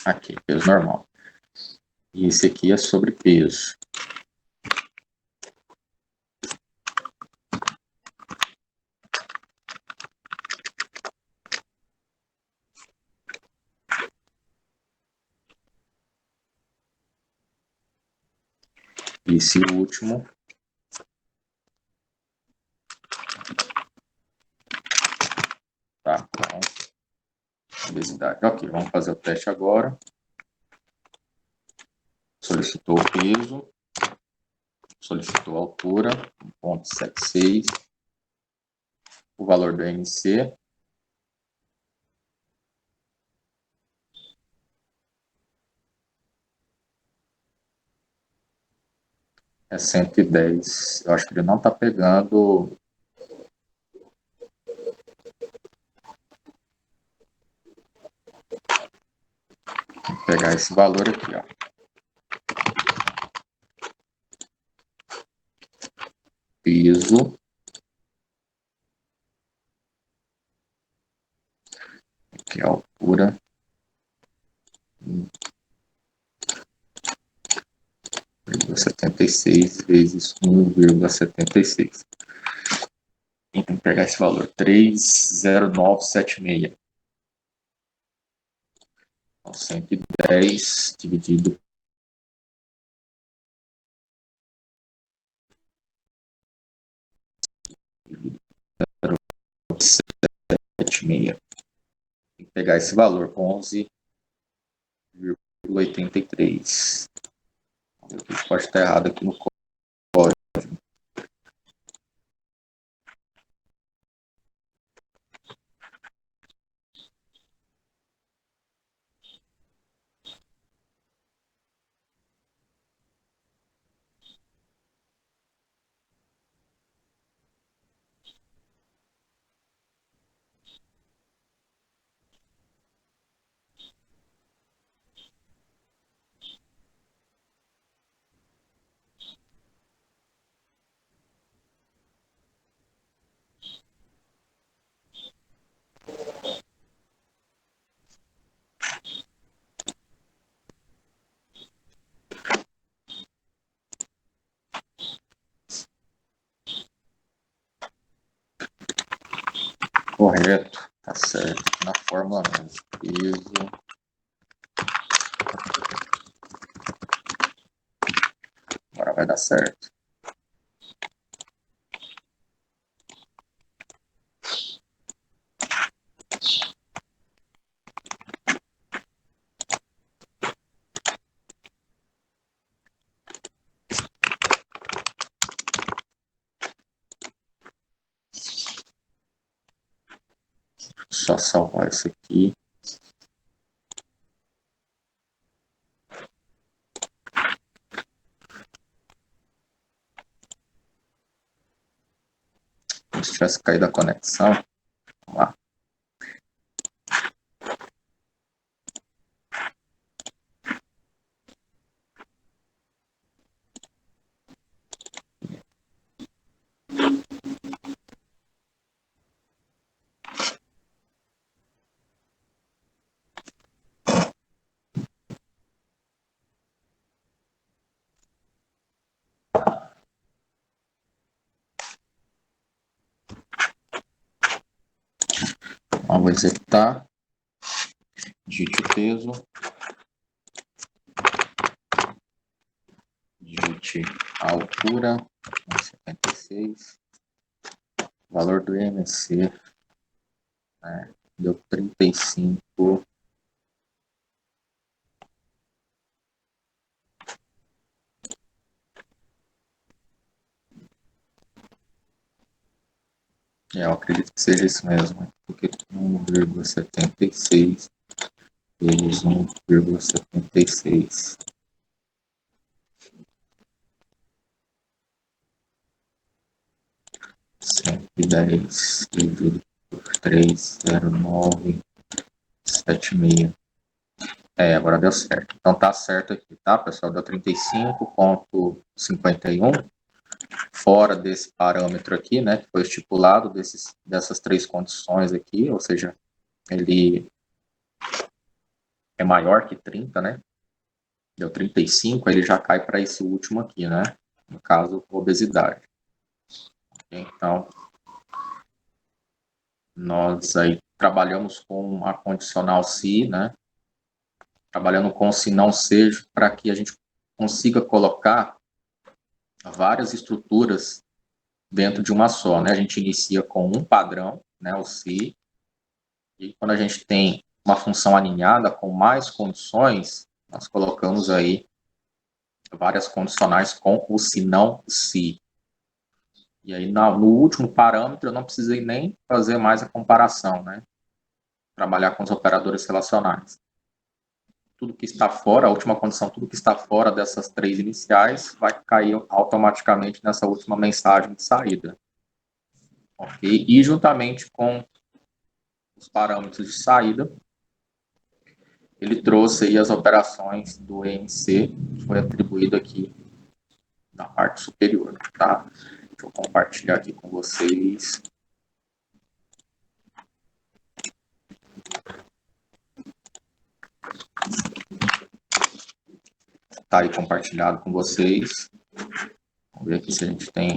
aqui, peso normal. E esse aqui é sobre peso. esse último tá com obesidade. Ok, vamos fazer o teste agora. Solicitou o peso, solicitou a altura, 1,76, o valor do MC, é 110. Eu acho que ele não está pegando. Vou pegar esse valor aqui, ó. Peso. Aqui a altura. 1,76 vezes 1,76. Tem que pegar esse valor, 30976. Então, 110 dividido por 76. Tem que pegar esse valor, 11,83. Pode estar errado aqui no código. Correto, tá certo. Na fórmula mesmo. Peso. Agora vai dar certo. Só salvar isso aqui. Se tivesse caído a conexão. Vamos lá. Vamos executar. Digite o peso. Digite a altura. 76. Valor do IMC. Deu 35. Eu acredito que seja isso mesmo. Porque 1,76 vezes 1,76. Cento e 10 dividido por 30976. Agora deu certo. Então tá certo aqui, tá, pessoal? Deu 35,51. Fora desse parâmetro aqui, né, que foi estipulado, dessas três condições aqui, ou seja, ele é maior que 30, né? Deu 35, ele já cai para esse último aqui, né? No caso, obesidade. Então, nós aí trabalhamos com a condicional se, né? Trabalhando com se não seja, para que a gente consiga colocar várias estruturas dentro de uma só, né? A gente inicia com um padrão, né, o se, e quando a gente tem uma função alinhada com mais condições, nós colocamos aí várias condicionais com o se não se. E aí, no último parâmetro, eu não precisei nem fazer mais a comparação, né? Trabalhar com os operadores relacionais. Tudo que está fora, a última condição, tudo que está fora dessas três iniciais vai cair automaticamente nessa última mensagem de saída. Ok? E juntamente com os parâmetros de saída, ele trouxe aí as operações do EMC, que foi atribuído aqui na parte superior, tá? Deixa eu compartilhar aqui com vocês. Tá aí compartilhado com vocês. Vamos ver aqui se a gente tem.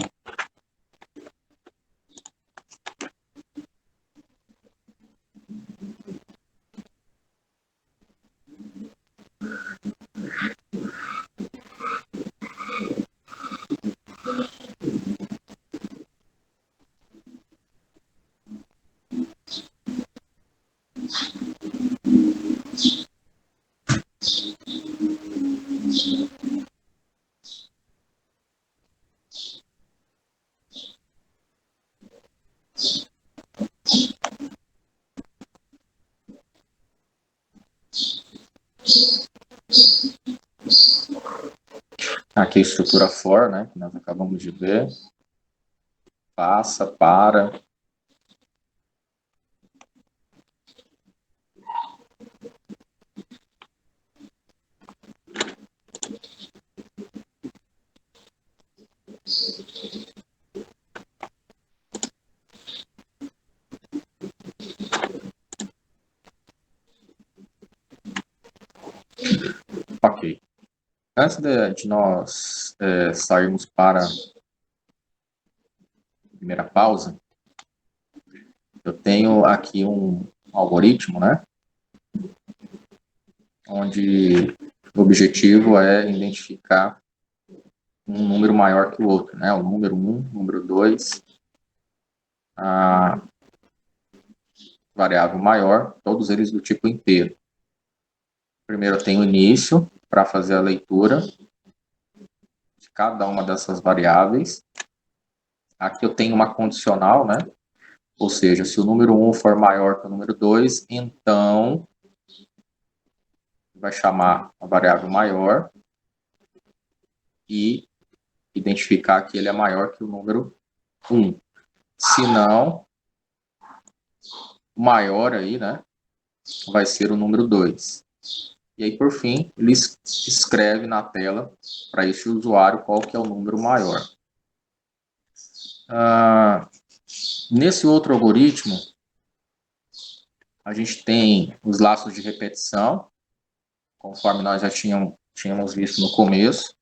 Aqui a estrutura for, né, que nós acabamos de ver. Passa, para. Ok. Antes de nós sairmos para a primeira pausa, eu tenho aqui um algoritmo, né? Onde o objetivo é identificar um número maior que o outro, né? O número 1, número 2, a variável maior, todos eles do tipo inteiro. Primeiro eu tenho o início, para fazer a leitura de cada uma dessas variáveis. Aqui eu tenho uma condicional, né? Ou seja, se o número 1 for maior que o número 2, então vai chamar a variável maior e identificar que ele é maior que o número 1. Se não, o maior aí, né, vai ser o número 2. E aí, por fim, ele escreve na tela para este usuário qual que é o número maior. Nesse outro algoritmo, a gente tem os laços de repetição, conforme nós já tínhamos visto no começo.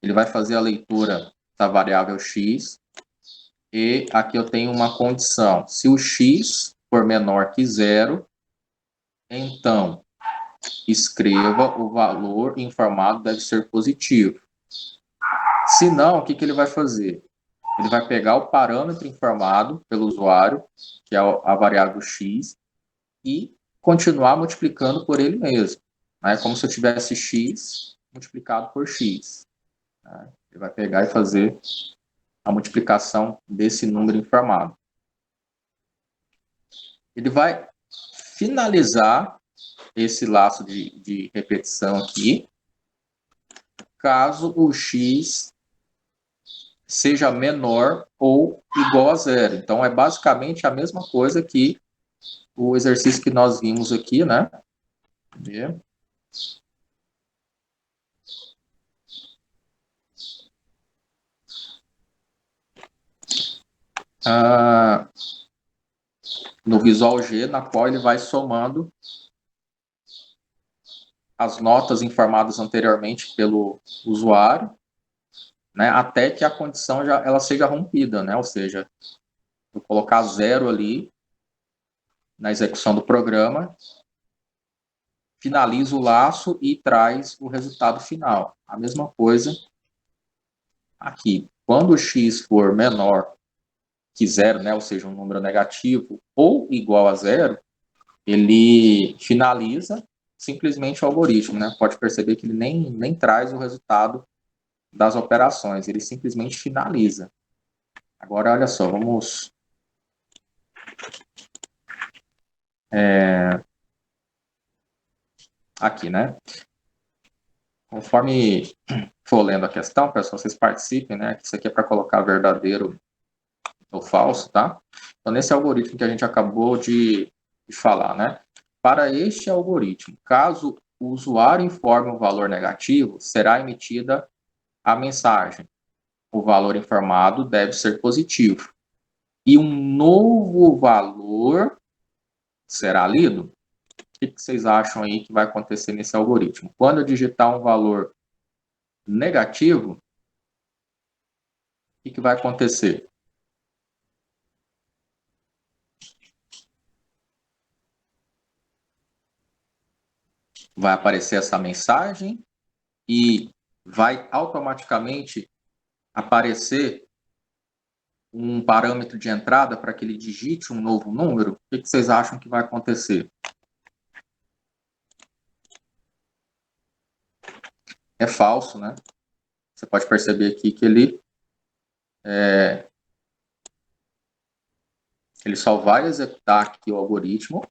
Ele vai fazer a leitura da variável x, e aqui eu tenho uma condição. Se o x for menor que 0, então escreva o valor informado deve ser positivo. Se não, o que ele vai fazer? Ele vai pegar o parâmetro informado pelo usuário, que é a variável x, e continuar multiplicando por ele mesmo. É como se eu tivesse x multiplicado por x. Ele vai pegar e fazer a multiplicação desse número informado. Ele vai finalizar esse laço de repetição aqui, caso o x seja menor ou igual a zero. Então, é basicamente a mesma coisa que o exercício que nós vimos aqui, né? No Visual G, na qual ele vai somando as notas informadas anteriormente pelo usuário, né, até que a condição ela seja rompida, né? Ou seja, eu colocar 0 ali na execução do programa, finaliza o laço e traz o resultado final. A mesma coisa aqui, quando o x for menor que zero, né, ou seja, um número negativo ou igual a zero, ele finaliza simplesmente o algoritmo, né? Pode perceber que ele nem traz o resultado das operações, ele simplesmente finaliza. Agora, olha só, vamos... aqui, né? Conforme for lendo a questão, pessoal, vocês participem, né? Isso aqui é para colocar verdadeiro ou falso, tá? Então, nesse algoritmo que a gente acabou de falar, né? Para este algoritmo, caso o usuário informe um valor negativo, será emitida a mensagem: o valor informado deve ser positivo. E um novo valor será lido? O que vocês acham aí que vai acontecer nesse algoritmo? Quando eu digitar um valor negativo, o que vai acontecer? Vai aparecer essa mensagem e vai automaticamente aparecer um parâmetro de entrada para que ele digite um novo número? O que vocês acham que vai acontecer? É falso, né? Você pode perceber aqui que ele só vai executar aqui o algoritmo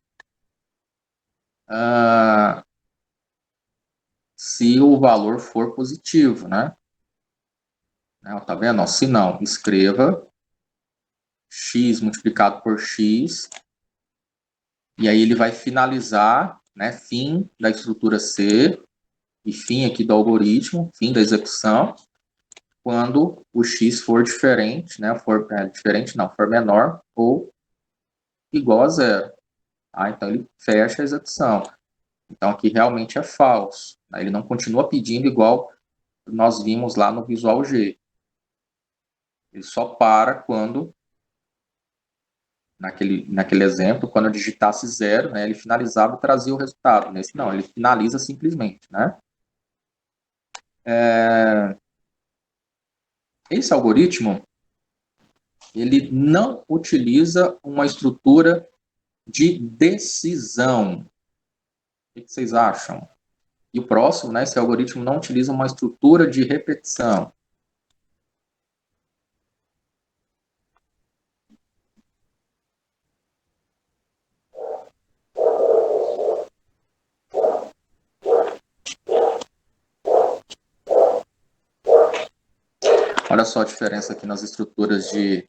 se o valor for positivo, né? Tá vendo? Se não, escreva x multiplicado por x, e aí ele vai finalizar, né? Fim da estrutura C e fim aqui do algoritmo, fim da execução, quando o x for diferente, né? Diferente não, for menor ou igual a zero. Tá? Então ele fecha a execução. Então aqui realmente é falso. Né? Ele não continua pedindo igual nós vimos lá no Visual G. Ele só para quando, naquele exemplo, quando eu digitasse zero, né, ele finalizava e trazia o resultado. Nesse não, ele finaliza simplesmente. Né? Esse algoritmo, ele não utiliza uma estrutura de decisão. O que vocês acham? E o próximo, né, esse algoritmo não utiliza uma estrutura de repetição. Olha só a diferença aqui nas estruturas de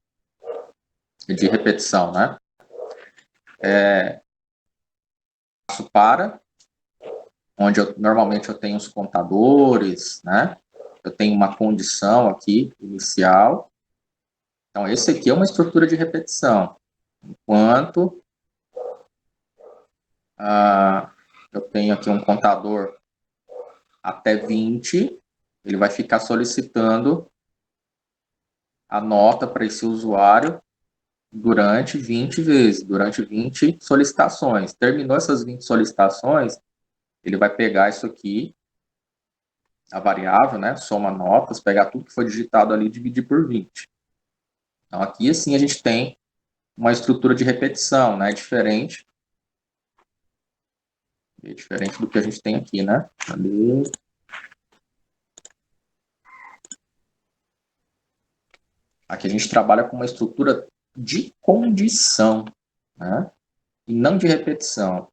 repetição, né? Passo para, onde normalmente eu tenho os contadores, né? Eu tenho uma condição aqui inicial. Então, esse aqui é uma estrutura de repetição. Enquanto eu tenho aqui um contador até 20, ele vai ficar solicitando a nota para esse usuário durante 20 vezes, durante 20 solicitações. Terminou essas 20 solicitações, ele vai pegar isso aqui, a variável, né, soma notas, pegar tudo que foi digitado ali e dividir por 20. Então, aqui, assim, a gente tem uma estrutura de repetição, né, diferente do que a gente tem aqui, né. Ali. Aqui a gente trabalha com uma estrutura de condição, né, e não de repetição.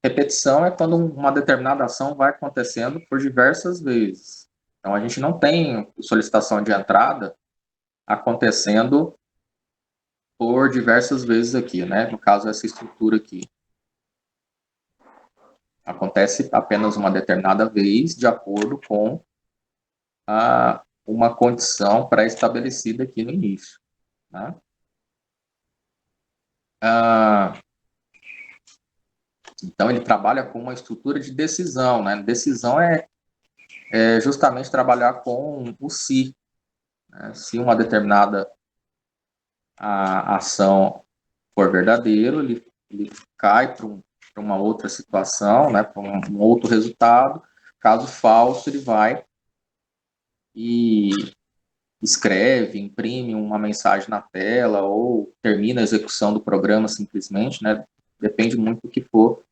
Repetição é quando uma determinada ação vai acontecendo por diversas vezes. Então, a gente não tem solicitação de entrada acontecendo por diversas vezes aqui, né? No caso, essa estrutura aqui. Acontece apenas uma determinada vez, de acordo com uma condição pré-estabelecida aqui no início. Né? Então, ele trabalha com uma estrutura de decisão. Né? Decisão é justamente trabalhar com o se. Né? Se uma determinada ação for verdadeiro, ele cai para uma outra situação, né? Para um outro resultado. Caso falso, ele vai e escreve, imprime uma mensagem na tela ou termina a execução do programa simplesmente, né? Depende muito do que for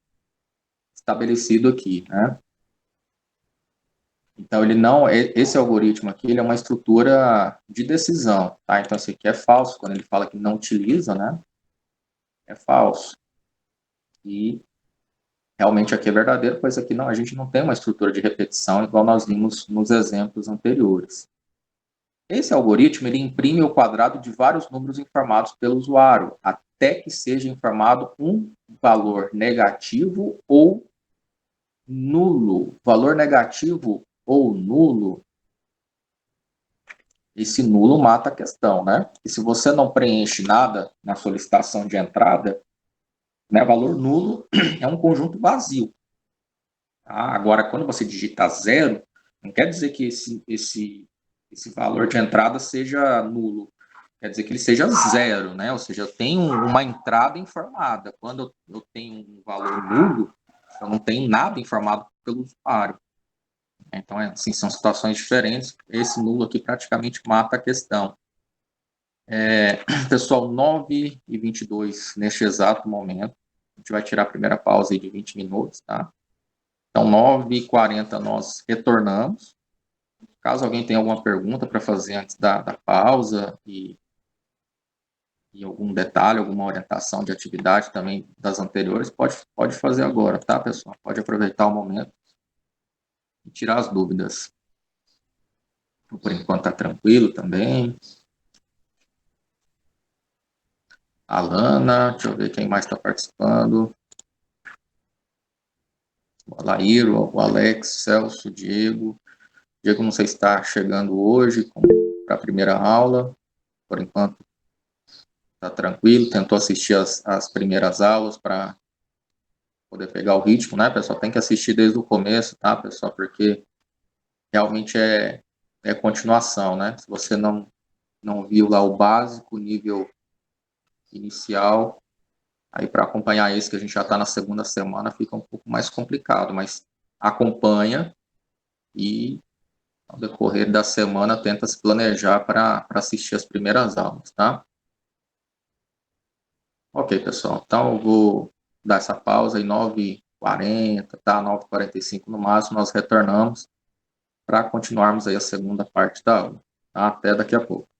estabelecido aqui, né? Então, ele não, esse algoritmo aqui, ele é uma estrutura de decisão, tá? Então, esse aqui é falso, quando ele fala que não utiliza, né? É falso. E realmente aqui é verdadeiro, pois aqui não, a gente não tem uma estrutura de repetição, igual nós vimos nos exemplos anteriores. Esse algoritmo, ele imprime o quadrado de vários números informados pelo usuário, até que seja informado um valor negativo ou nulo. Valor negativo ou nulo, esse nulo mata a questão, né? E se você não preenche nada na solicitação de entrada, né, valor nulo é um conjunto vazio. Tá? Agora, quando você digita zero, não quer dizer que esse valor de entrada seja nulo. Quer dizer que ele seja zero, né? Ou seja, eu tenho uma entrada informada. Quando eu tenho um valor nulo, eu não tenho nada informado pelo usuário. Então, assim, são situações diferentes. Esse nulo aqui praticamente mata a questão. Pessoal, 9h22 neste exato momento. A gente vai tirar a primeira pausa aí de 20 minutos, tá? Então, 9h40 nós retornamos. Caso alguém tenha alguma pergunta para fazer antes da pausa e algum detalhe, alguma orientação de atividade também das anteriores, pode fazer agora, tá, pessoal? Pode aproveitar o momento e tirar as dúvidas. Por enquanto está tranquilo também. Alana, deixa eu ver quem mais está participando. O Alair, o Alex, Celso, o Diego. Diego, não sei se está chegando hoje para a primeira aula. Por enquanto, está tranquilo. Tentou assistir as primeiras aulas para poder pegar o ritmo, né, pessoal? Tem que assistir desde o começo, tá, pessoal? Porque realmente é continuação, né? Se você não viu lá o básico, nível inicial, aí para acompanhar esse que a gente já está na segunda semana fica um pouco mais complicado, mas acompanha e ao decorrer da semana tenta se planejar para assistir as primeiras aulas, tá? Ok, pessoal, então eu vou dar essa pausa em 9h40, tá? 9h45 no máximo, nós retornamos para continuarmos aí a segunda parte da aula, tá? Até daqui a pouco.